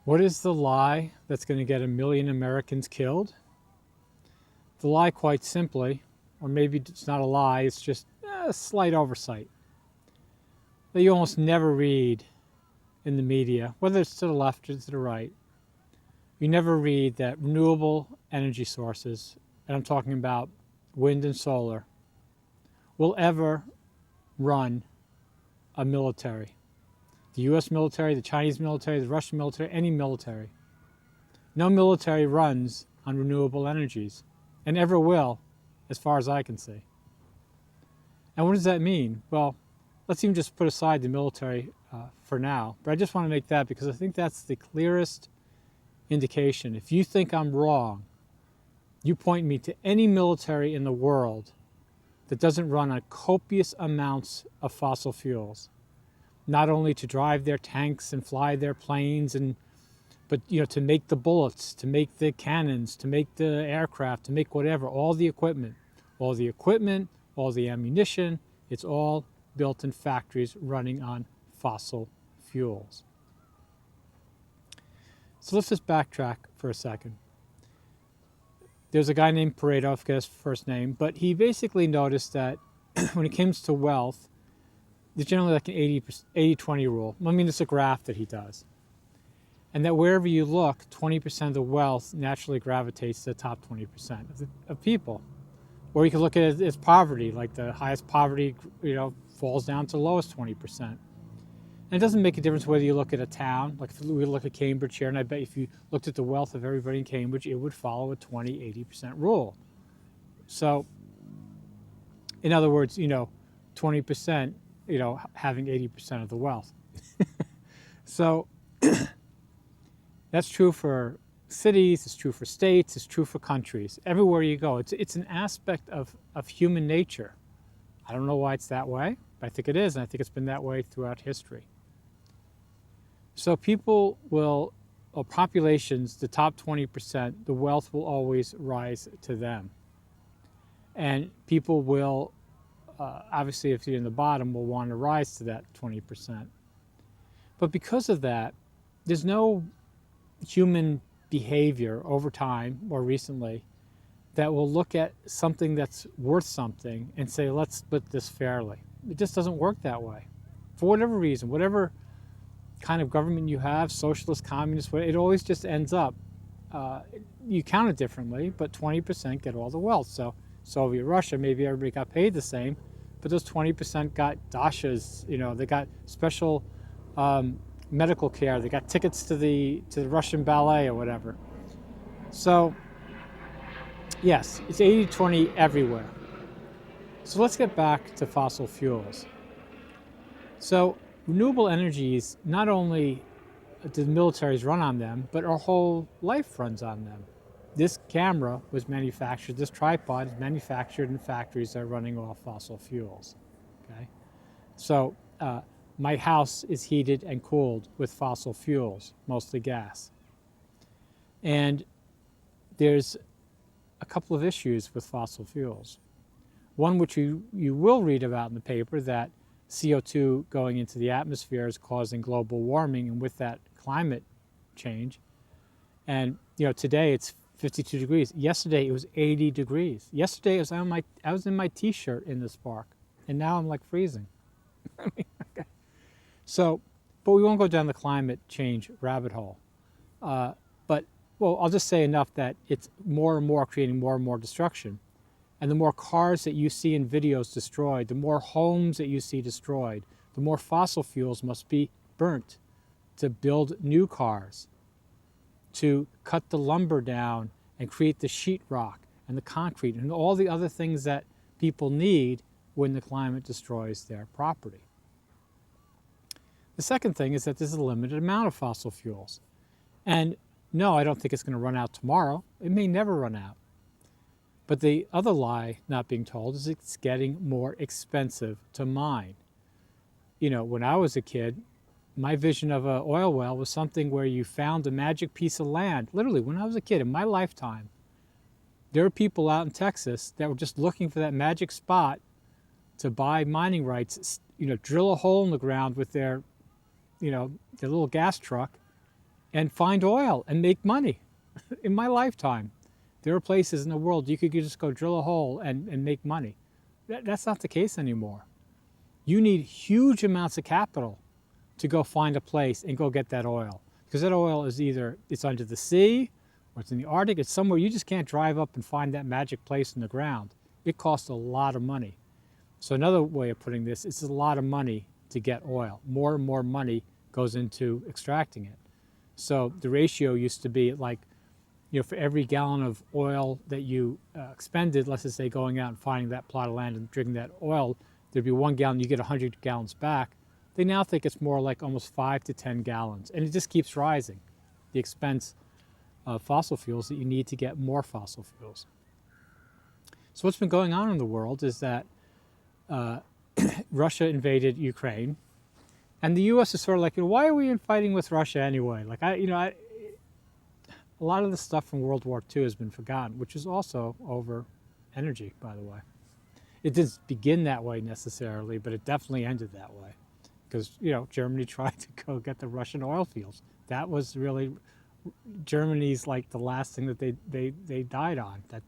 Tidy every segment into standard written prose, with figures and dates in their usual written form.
What is the lie that's going to get 1 million Americans killed? The lie, quite simply, or maybe it's not a lie, it's just a slight oversight, that you almost never read in the media, whether it's to the left or to the right. You never read that renewable energy sources, and I'm talking about wind and solar, will ever run a military. The US military, the Chinese military, the Russian military, any military. No military runs on renewable energies, and ever will, as far as I can see. And what does that mean? Well, let's even just put aside the military for now, but I just want to make that because I think that's the clearest indication. If you think I'm wrong, you point me to any military in the world that doesn't run on copious amounts of fossil fuels, not only to drive their tanks and fly their planes, but to make the bullets, to make the cannons, to make the aircraft, to make whatever, all the equipment, all the ammunition, it's all built in factories running on fossil fuels. So let's just backtrack for a second. There's a guy named Pareto, I forget his first name, but he basically noticed that when it comes to wealth, there's generally like an 80-20 rule. I mean, it's a graph that he does. And that wherever you look, 20% of the wealth naturally gravitates to the top 20% of people. Or you can look at it as poverty, like the highest poverty, falls down to the lowest 20%. And it doesn't make a difference whether you look at a town, like if we look at Cambridge here, and I bet if you looked at the wealth of everybody in Cambridge, it would follow a 20-80% rule. So, in other words, 20%, having 80% of the wealth. So, that's true for cities, it's true for states, it's true for countries. Everywhere you go, it's an aspect of human nature. I don't know why it's that way, but I think it is, and I think it's been that way throughout history. So populations, the top 20%, the wealth will always rise to them. And people will, obviously if you're in the bottom, will want to rise to that 20%. But because of that, there's no human behavior over time or recently that will look at something that's worth something and say, let's split this fairly. It just doesn't work that way. For whatever reason, whatever kind of government you have, socialist, communist, it always just ends up, you count it differently, but 20% get all the wealth. So Soviet Russia, maybe everybody got paid the same, but those 20% got dashas, they got special medical care, they got tickets to the Russian ballet or whatever. So yes, it's 80-20 everywhere. So let's get back to fossil fuels. So renewable energies, not only do the militaries run on them, but our whole life runs on them. This camera was manufactured, this tripod is manufactured in factories that are running off fossil fuels. Okay, so my house is heated and cooled with fossil fuels, mostly gas. And there's a couple of issues with fossil fuels. One which you will read about in the paper, that CO2 going into the atmosphere is causing global warming, and with that climate change. And today it's 52 degrees. Yesterday it was 80 degrees. Yesterday I was in my t-shirt in this park, and now I'm like freezing. Okay. So, but we won't go down the climate change rabbit hole. I'll just say enough that it's more and more creating more and more destruction. And the more cars that you see in videos destroyed, the more homes that you see destroyed, the more fossil fuels must be burnt to build new cars, to cut the lumber down and create the sheetrock and the concrete and all the other things that people need when the climate destroys their property. The second thing is that there's a limited amount of fossil fuels. And no, I don't think it's going to run out tomorrow. It may never run out. But the other lie not being told is it's getting more expensive to mine. When I was a kid, my vision of an oil well was something where you found a magic piece of land. Literally, when I was a kid, in my lifetime, there were people out in Texas that were just looking for that magic spot to buy mining rights, drill a hole in the ground with their little gas truck and find oil and make money. In my lifetime, there are places in the world you could just go drill a hole and make money. That's not the case anymore. You need huge amounts of capital to go find a place and go get that oil. Because that oil is either it's under the sea or it's in the Arctic. It's somewhere you just can't drive up and find that magic place in the ground. It costs a lot of money. So another way of putting this, it's a lot of money to get oil. More and more money goes into extracting it. So the ratio used to be like, for every gallon of oil that you expended, let's just say going out and finding that plot of land and drinking that oil, there'd be 1 gallon, you get 100 gallons back. They now think it's more like almost 5 to 10 gallons. And it just keeps rising, the expense of fossil fuels that you need to get more fossil fuels. So what's been going on in the world is that Russia invaded Ukraine, and the U.S. is sort of like, why are we fighting with Russia anyway? Like, a lot of the stuff from World War II has been forgotten, which is also over energy, by the way. It didn't begin that way necessarily, but it definitely ended that way. Because, Germany tried to go get the Russian oil fields. That was really Germany's like the last thing that they died on. That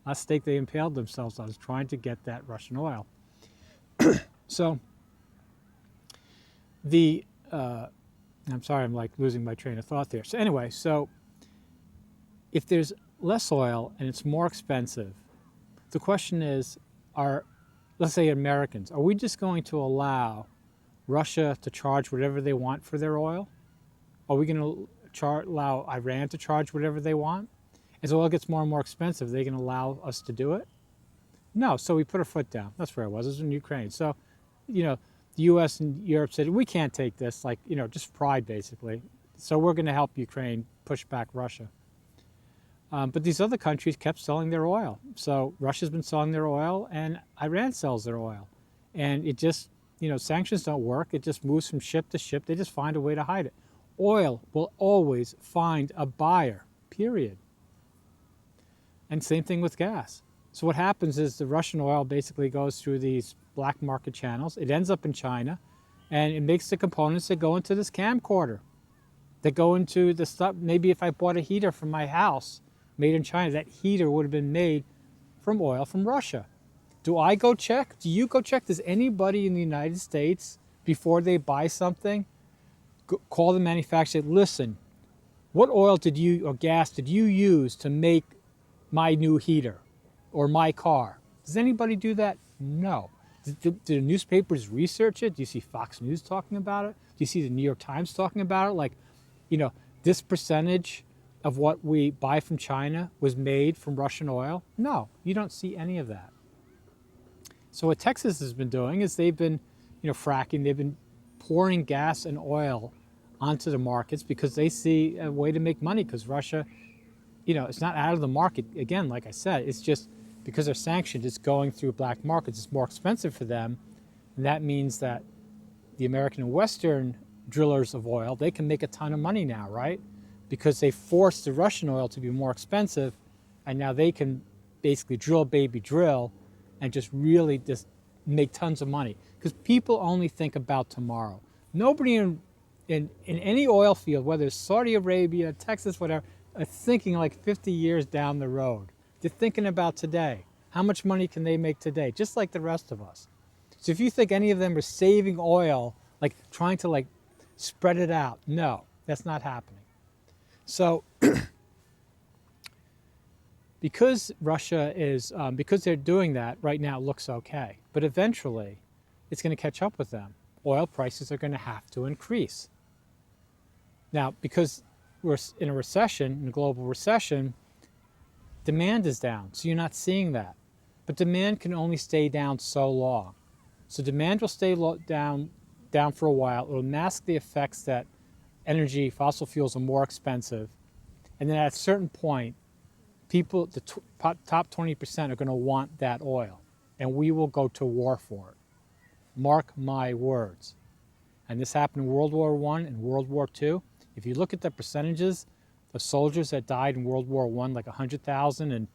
last stake they impaled themselves on is trying to get that Russian oil. So I'm sorry, I'm like losing my train of thought there. So anyway, if there's less oil and it's more expensive, the question is, let's say Americans, are we just going to allow Russia to charge whatever they want for their oil? Are we going to allow Iran to charge whatever they want? As oil gets more and more expensive, are they going to allow us to do it? No, so we put our foot down. That's where it was in Ukraine. So, the U.S. and Europe said, we can't take this, just pride basically. So we're going to help Ukraine push back Russia. But these other countries kept selling their oil. So Russia's been selling their oil and Iran sells their oil. And it just, sanctions don't work. It just moves from ship to ship. They just find a way to hide it. Oil will always find a buyer, period. And same thing with gas. So what happens is the Russian oil basically goes through these black market channels. It ends up in China, and it makes the components that go into this camcorder, that go into the stuff. Maybe if I bought a heater from my house made in China, that heater would have been made from oil from Russia. Do I go check? Do you go check? Does anybody in the United States, before they buy something, call the manufacturer, listen, what oil or gas did you use to make my new heater or my car? Does anybody do that? No. Do the newspapers research it? Do you see Fox News talking about it? Do you see the New York Times talking about it? Like, this percentage of what we buy from China was made from Russian oil? No, you don't see any of that. So what Texas has been doing is they've been, fracking. They've been pouring gas and oil onto the markets because they see a way to make money because Russia, it's not out of the market. Again, like I said, it's just because they're sanctioned, it's going through black markets. It's more expensive for them. And that means that the American and Western drillers of oil, they can make a ton of money now, right? Because they forced the Russian oil to be more expensive, and now they can basically drill, baby, drill, and just really just make tons of money. Because people only think about tomorrow. Nobody in any oil field, whether it's Saudi Arabia, Texas, whatever, are thinking like 50 years down the road. They're thinking about today. How much money can they make today? Just like the rest of us. So if you think any of them are saving oil, like trying to spread it out, no, that's not happening. So because Russia is, because they're doing that right now, it looks okay. But eventually, it's going to catch up with them. Oil prices are going to have to increase. Now, because we're in a recession, in a global recession, demand is down. So you're not seeing that. But demand can only stay down so long. So demand will stay down for a while. It will mask the effects that energy, fossil fuels are more expensive. And then at a certain point, people, the top 20% are going to want that oil. And we will go to war for it. Mark my words. And this happened in World War I and World War II. If you look at the percentages of soldiers that died in World War I, like 100,000, and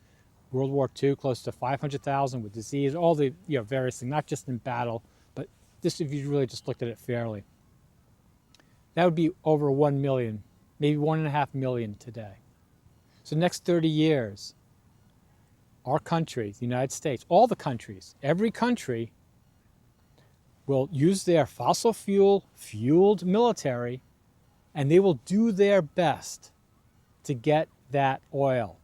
World War II, close to 500,000 with disease, all the various things, not just in battle, but just if you really just looked at it fairly. That would be over 1 million maybe 1.5 million today. So next 30 years, our country, the United States, all the countries, every country will use their fossil fueled military, and they will do their best to get that oil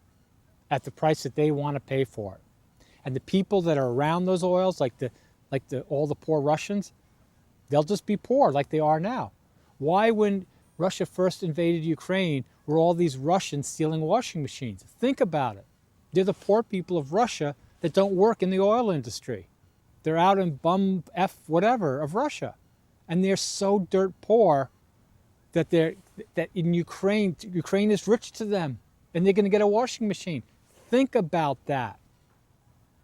at the price that they want to pay for it. And the people that are around those oils, like all the poor Russians, they'll just be poor like they are now. Why, when Russia first invaded Ukraine, were all these Russians stealing washing machines? Think about it. They're the poor people of Russia that don't work in the oil industry. They're out in bum F whatever of Russia. And they're so dirt poor that in Ukraine is rich to them, and they're going to get a washing machine. Think about that.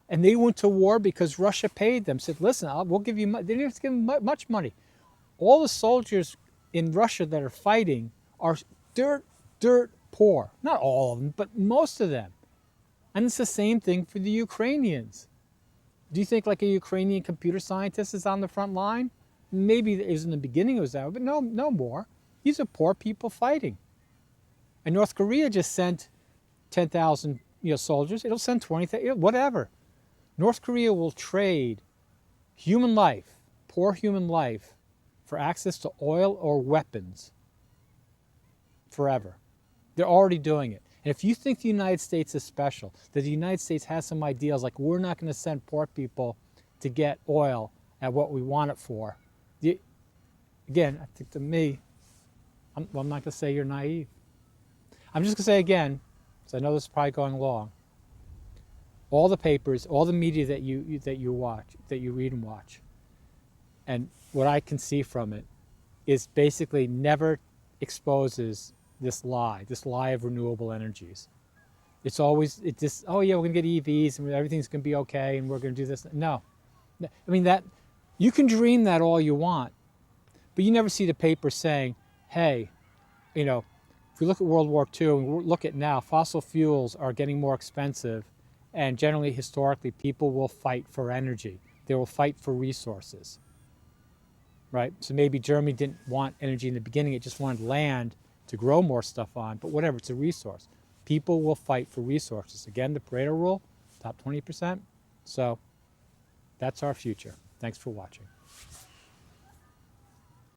And they went to war because Russia paid them, said, listen, we'll give you money. They didn't have to give them much money. All the soldiers in Russia that are fighting are dirt poor. Not all of them, but most of them. And it's the same thing for the Ukrainians. Do you think like a Ukrainian computer scientist is on the front line? Maybe it was in the beginning it was that, but no more. These are poor people fighting. And North Korea just sent 10,000 soldiers. It'll send 20,000, whatever. North Korea will trade human life, poor human life, for access to oil or weapons forever. They're already doing it. And if you think the United States is special, that the United States has some ideals like we're not going to send poor people to get oil at what we want it for, again, I think to me, I'm not going to say you're naive. I'm just going to say again, because I know this is probably going long, all the papers, all the media that you watch, that you read and watch, and what I can see from it is basically never exposes this lie of renewable energies. It's always, oh yeah, we're going to get EVs and everything's going to be okay and we're going to do this. No. I mean, that you can dream that all you want, but you never see the paper saying, hey, if we look at World War II and we look at now, fossil fuels are getting more expensive, and generally, historically, people will fight for energy. They will fight for resources, right? So maybe Germany didn't want energy in the beginning, it just wanted land to grow more stuff on, but whatever, it's a resource. People will fight for resources. Again, the Pareto rule, top 20%. So that's our future. Thanks for watching.